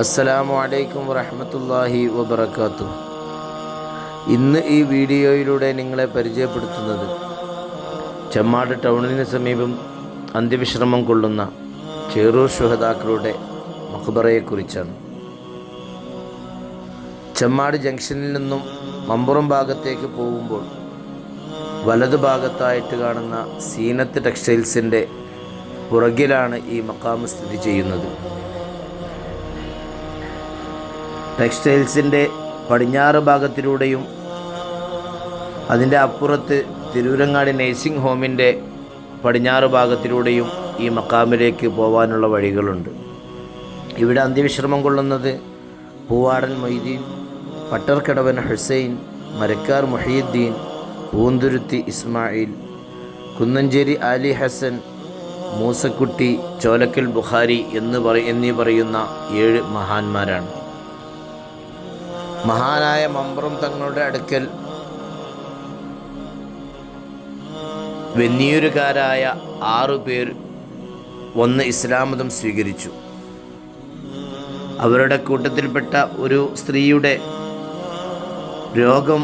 അസ്സലാമു അലൈക്കും വറഹ്മത്തുള്ളാഹി വബറകാതുഹു. ഇന്ന് ഈ വീഡിയോയിലൂടെ നിങ്ങളെ പരിചയപ്പെടുത്തുന്നത് ചെമ്മാട് ടൗണിന് സമീപം അന്ത്യവിശ്രമം കൊള്ളുന്ന ചേറൂർ ശുഹദാക്കളുടെ മഖ്ബറയെക്കുറിച്ചാണ്. ചെമ്മാട് ജംഗ്ഷനിൽ നിന്നും മമ്പുറം ഭാഗത്തേക്ക് പോകുമ്പോൾ വലതു ഭാഗത്തായിട്ട് കാണുന്ന സീനത്ത് ടെക്സ്റ്റൈൽസിൻ്റെ പുറകിലാണ് ഈ മഖാമ് സ്ഥിതി ചെയ്യുന്നത്. ടെക്സ്റ്റൈൽസിൻ്റെ പടിഞ്ഞാറ് ഭാഗത്തിലൂടെയും അതിൻ്റെ അപ്പുറത്ത് തിരൂരങ്ങാടി നഴ്സിംഗ് ഹോമിൻ്റെ പടിഞ്ഞാറ് ഭാഗത്തിലൂടെയും ഈ മഖാമിലേക്ക് പോകാനുള്ള വഴികളുണ്ട്. ഇവിടെ അന്ത്യവിശ്രമം കൊള്ളുന്നത് പൂവാടൻ മൊയ്തീൻ, പട്ടർക്കടവൻ ഹുസൈൻ, മരക്കാർ മുഹീദ്ദീൻ, പൂന്തുരുത്തി ഇസ്മായിൽ, കുന്നഞ്ചേരി ആലി ഹസൻ, മൂസക്കുട്ടി, ചോലക്കൽ ബുഖാരി എന്നീ പറയുന്ന 7 മഹാന്മാരാണ്. മഹാനായ മമ്പുറം തങ്ങളുടെ അടുക്കൽ വെന്നിയൂരുകാരായ 6 പേർ വന്ന് ഇസ്ലാം മതം സ്വീകരിച്ചു. അവരുടെ കൂട്ടത്തിൽപ്പെട്ട ഒരു സ്ത്രീയുടെ രോഗം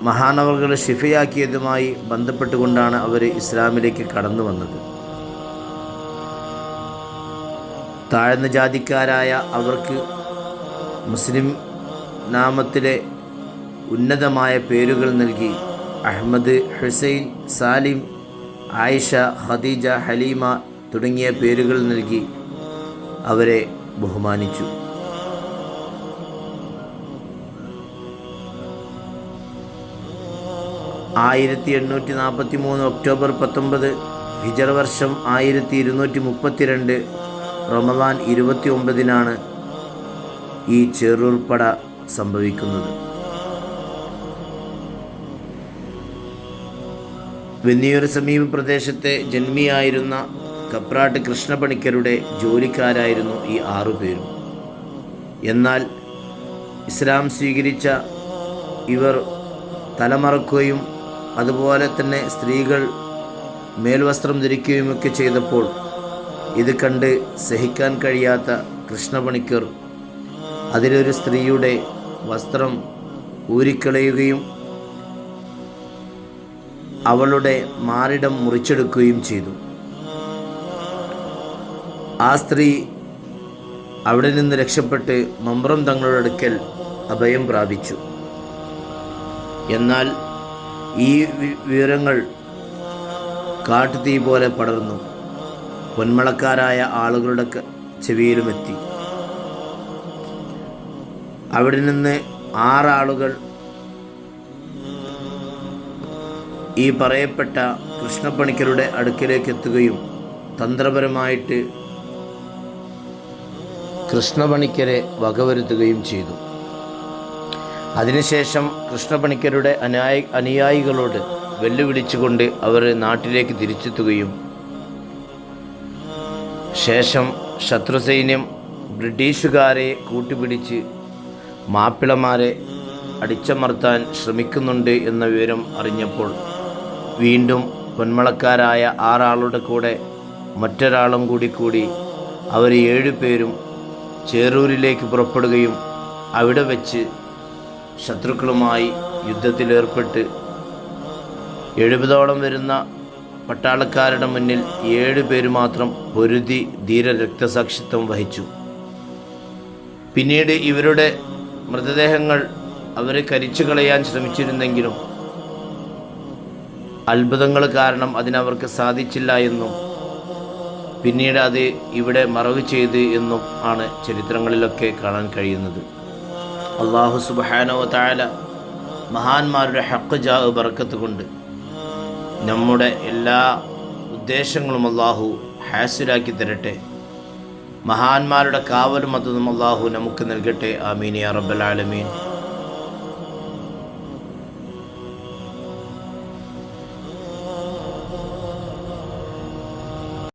മഹാനവറുകൾ ഷിഫയാക്കിയതുമായി ബന്ധപ്പെട്ടുകൊണ്ടാണ് അവർ ഇസ്ലാമിലേക്ക് കടന്നു വന്നത്. താഴ്ന്ന ജാതിക്കാരായ അവർക്ക് മുസ്ലിം നാമത്തിലെ ഉന്നതമായ പേരുകൾ നൽകി അഹമ്മദ്, ഹുസൈൻ, സാലിം, ആയിഷ, ഖദീജ, ഹലീമ തുടങ്ങിയ പേരുകൾ നൽകി അവരെ ബഹുമാനിച്ചു. ഒക്ടോബർ 19 ഹിജറ വർഷം 1232 റമദാൻ 29 ഈ ചേറൂർ പട സംഭവിക്കുന്നത്. വെന്നിയൂർ സമീപ പ്രദേശത്തെ ജന്മിയായിരുന്ന കപ്രാട്ട് കൃഷ്ണപണിക്കരുടെ ജോലിക്കാരായിരുന്നു ഈ 6 പേരും. എന്നാൽ ഇസ്ലാം സ്വീകരിച്ച ഇവർ തലമറക്കുകയും അതുപോലെ തന്നെ സ്ത്രീകൾ മേൽവസ്ത്രം ധരിക്കുകയുമൊക്കെ ചെയ്തപ്പോൾ ഇത് കണ്ട് സഹിക്കാൻ കഴിയാത്ത കൃഷ്ണപണിക്കർ അതിലൊരു സ്ത്രീയുടെ വസ്ത്രം ഊരിക്കളയുകയും അവളുടെ മാറിടം മുറിച്ചെടുക്കുകയും ചെയ്തു. ആ സ്ത്രീ അവിടെ നിന്ന് രക്ഷപ്പെട്ട് മമ്പുറം തങ്ങളുടെ അടുക്കൽ അഭയം പ്രാപിച്ചു. എന്നാൽ ഈ വിവരങ്ങൾ കാട്ടുതീ പോലെ പടർന്നു പൊന്മളക്കാരായ ആളുകളുടെ ചെവിയിലുമെത്തി. അവിടെ നിന്ന് 6 ആളുകൾ ഈ പറയപ്പെട്ട കൃഷ്ണപ്പണിക്കരുടെ അടുക്കലേക്ക് എത്തുകയും തന്ത്രപരമായിട്ട് കൃഷ്ണപണിക്കരെ വകവരുത്തുകയും ചെയ്തു. അതിനുശേഷം കൃഷ്ണപണിക്കരുടെ അനുയായികളോട് വെല്ലുവിളിച്ചുകൊണ്ട് അവർ നാട്ടിലേക്ക് തിരിച്ചെത്തുകയും ശേഷം ശത്രുസൈന്യം ബ്രിട്ടീഷുകാരെ കൂട്ടുപിടിച്ച് മാപ്പിളമാരെ അടിച്ചമർത്താൻ ശ്രമിക്കുന്നുണ്ട് എന്ന വിവരം അറിഞ്ഞപ്പോൾ വീണ്ടും പൊന്മളക്കാരായ 6 ആളുടെ കൂടെ മറ്റൊരാളും കൂടി അവർ 7 പേരും ചേറൂരിലേക്ക് പുറപ്പെടുകയും അവിടെ വെച്ച് ശത്രുക്കളുമായി യുദ്ധത്തിലേർപ്പെട്ട് 70ഓളം വരുന്ന പട്ടാളക്കാരുടെ മുന്നിൽ 7 പേര് മാത്രം പൊരുതി ധീര രക്തസാക്ഷിത്വം വഹിച്ചു. പിന്നീട് ഇവരുടെ മൃതദേഹങ്ങൾ അവരെ കരിച്ചു കളയാൻ ശ്രമിച്ചിരുന്നെങ്കിലും അത്ഭുതങ്ങൾ കാരണം അതിനവർക്ക് സാധിച്ചില്ല എന്നും പിന്നീട് അത് ഇവിടെ മറവ് ചെയ്ത് എന്നും ആണ് ചരിത്രങ്ങളിലൊക്കെ കാണാൻ കഴിയുന്നത്. അല്ലാഹു സുബ്ഹാനഹു വ തആല മഹാന്മാരുടെ ഹഖ് ജാഹ് ബറക്കത്ത് കൊണ്ട് നമ്മുടെ എല്ലാ ഉദ്ദേശങ്ങളും അല്ലാഹു ഹാസിലാക്കി തരട്ടെ. മഹാന്മാരുടെ കാവലും അതും അല്ലാഹു നമുക്ക് നൽകട്ടെ. ആമീൻ യാ റബ്ബൽ ആലമീൻ.